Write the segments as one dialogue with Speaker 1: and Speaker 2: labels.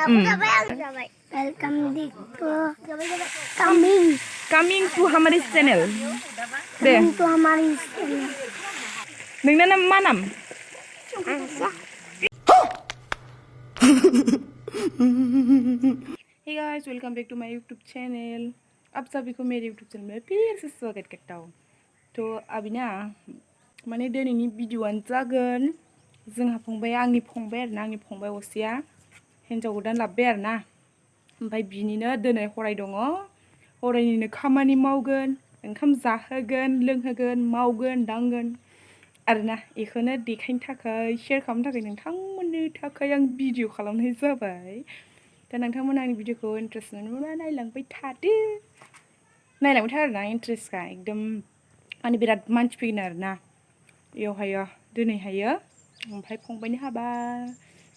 Speaker 1: Welcome to coming to हमारे channel Day to हमारे channel नोंना नाम मा नाम Hey guys, welcome back to my YouTube channel. आप सभी को मेरे YouTube चैनल में फिर से स्वागत करता हूँ. तो अभी ना माने दिनैनि भिडिअ'आनो जागोन जोंहा फंबाय आंनि फंबाय असेया हिन्जाव गोदान लाबबाय आरोना ओमफ्राय बिनिनो दिनै हराय दङ हरायनिनो खामानि मावगोन ओंखाम जाहोगोन लोंहोगोन मावगोन दांगोन आरोना बेखौनो देखायनो थाखाय शेयार खालामनो थाखाय नोंथांमोननो थाखाय आं भिडिअ खालामनाय जाबाय दा नोंथांमोना आंनि भिडिअखौ इन्ट्रेस्ट मोनोब्ला नायलांबाय थादो आरोना इन्ट्रेस्टखा एकदम माने बिराद मानसि फैगोन आरोना बेयावहायो दिनैहायो ओमफ्राय फंबायनि हाबा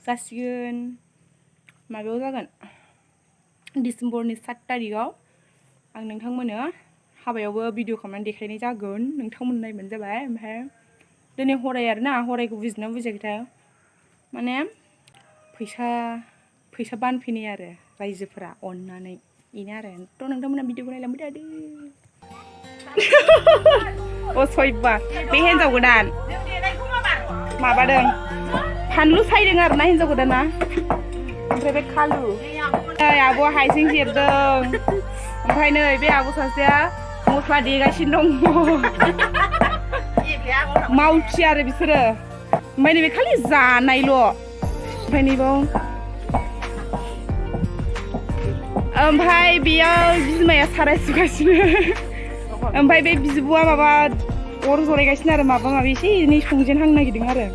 Speaker 1: जासिगोन माबायाव जागोन डिसेम्बरनि 7 तारिखआव आं नोंथांमोननो हाबायावबो भिडिअ खालामनानै देखायनाय जागोन नोंथांमोन नायबानो जाबाय ओमफ्राय दिनै हराय आरोना हरायखौ बुजिना बुजियाखैथाय माने फैसा बानफैनाय आरो रायजोफोरा अननानै बेनो आरो थ' नोंथांमोना भिडिअखौ नायलांबाय थादो अ सयबा बे हिन्जाव गोदान माबादों फानलु सायदों आरोना हिन्जाव गोदाना ओमफ्राय बे खालु नै आब' हाइजें जिरदों ओमफ्राय नै बे आब' सासेया मस्ला देगासिनो दङ मावथि आरो बिसोरो ओमफ्राय नैबे खालि जानायल' ओमफ्राय नैबाव ओमफ्राय बेयाव बिमाया साराय सुगासिनो ओमफ्राय बे बिब'आ माबा अर जरायगासिनो आरो माबा माबि एसे एनै संजेनहां नागिरदों आरो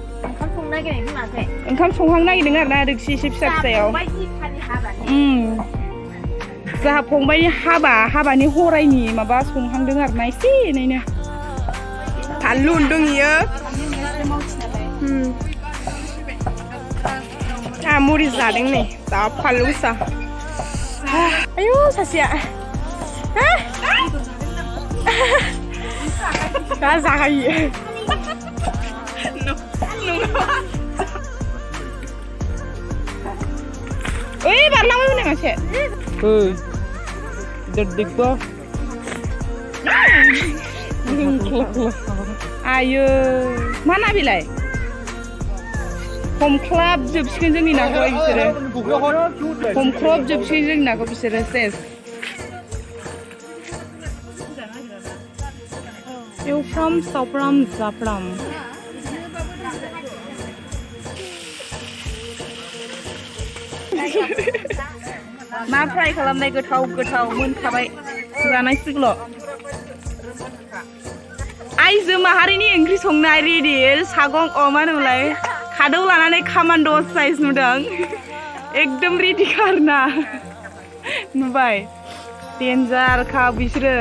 Speaker 1: ओंखाम संहां नागिरदों आरोना दोखसि एसे फिसा फिसायाव जोंहा फंबायनि हाबानि हरायनि माबा संहांदों आरोना एसे एनैनो फानलु उन्दुं इयो मुरि जादों नै दा फानलु गोसा आयु सासेया दा जागायो ओइ बारलांबाय हनै मासे देरदिगबो आयो मा ना बेलाय हमख्लाब जोबसिगोन जोंनि नाखौ बिसोरो हमख्लब जोबसिगोन जोंनि नाखौ बिसोरो सेस एवफ्राम सावफ्राम जाफ्राम ना फ्राय खालामनाय गोथाव मोनखाबाय जानांसिगोल' आइजो माहारिनि ओंख्रि संनाय रेडि सागं मा होनोमोनलाय खादौ लानानै कामान्ड' साइज नुदों एकदम रेडिखा आरोना नुबाय डेन्जारखा बिसोरो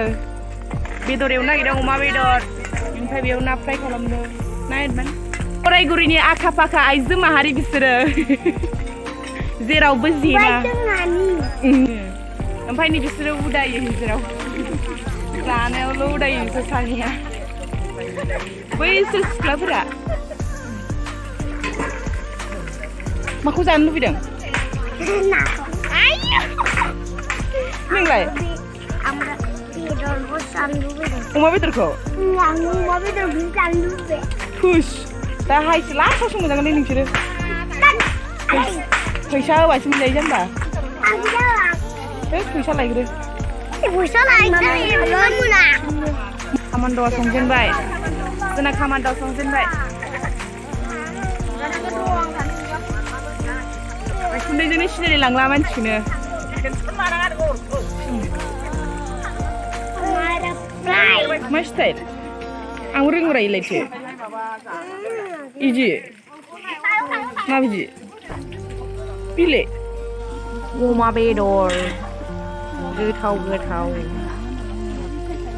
Speaker 1: बेदर एवनो नागिरदों अमा बेदर ओमफ्राय बेयाव ना फ्राय खालामदों नायबाय अरायगुरिनि आखा फाखा आइजो माहारि बिसोरो जेरावबो जेना ओमफ्राय नै बिसोरो उदायो जेराव जानायावल' उदायो बिसोर सानैया बैसोर सिख्लाफोरा माखौ जानो लुबैदों नोंलाय अमा बेदरखौ हुस दा हायसो लास्टाव संजागोन दे नोंसोरो फैसा होबासो मोनजायो जानबा फैसा लायग्रो कामान्ड'आ संजेनबाय जोंना कामान्ड'आ संजेनबाय उखुन्दैजोंनो सिनायलाय लांला मानसिखौनो मा स्टाइल आं रोंग्रा इलायसो इदि माबायदि बिले अमा बेदर गोथाव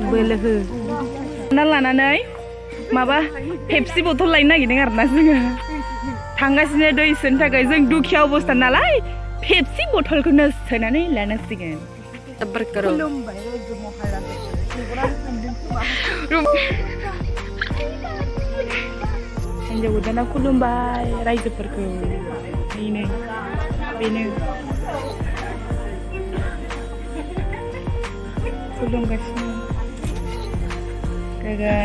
Speaker 1: बोलोहो ना लानानै माबा पेप्सि बथल लायनो नागिरदों आरोना जोङो थांगासिनो दै सोनो थाखाय जों दुखिया अबस्था नालाय पेप्सि बथलखौनो सोनानै लानांसिगोन हिन्जाव गोदाना खुलुमबाय रायजोफोरखौ बेनो फुदुंगासिनो गोगोम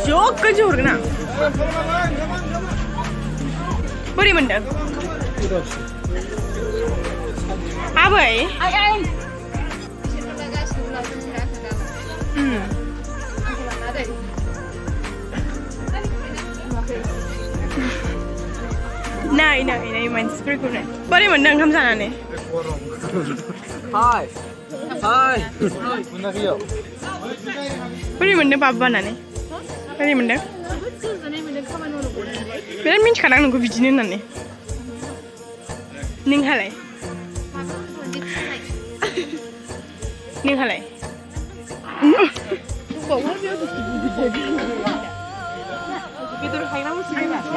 Speaker 1: Jok kejur kena. Beri mendang. Apa ini? Nah, main seperti mana? Beri mendang kamu sana nih.
Speaker 2: Hai. Benar ya.
Speaker 1: Beri mendang apa nih? Beri mendang. Bener minci kadang nunggu bijinan nih. Ning halai.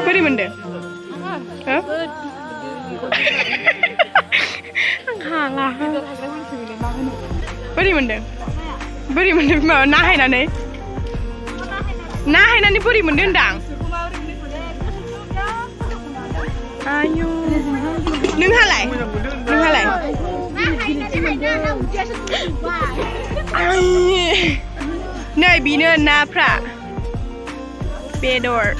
Speaker 1: Beri mendang. Hah? Kalah. Beri mendang mau nahay nani beri mendang dang. Ayo. Nung halai. Ay. Nay bina na pra. Bedor.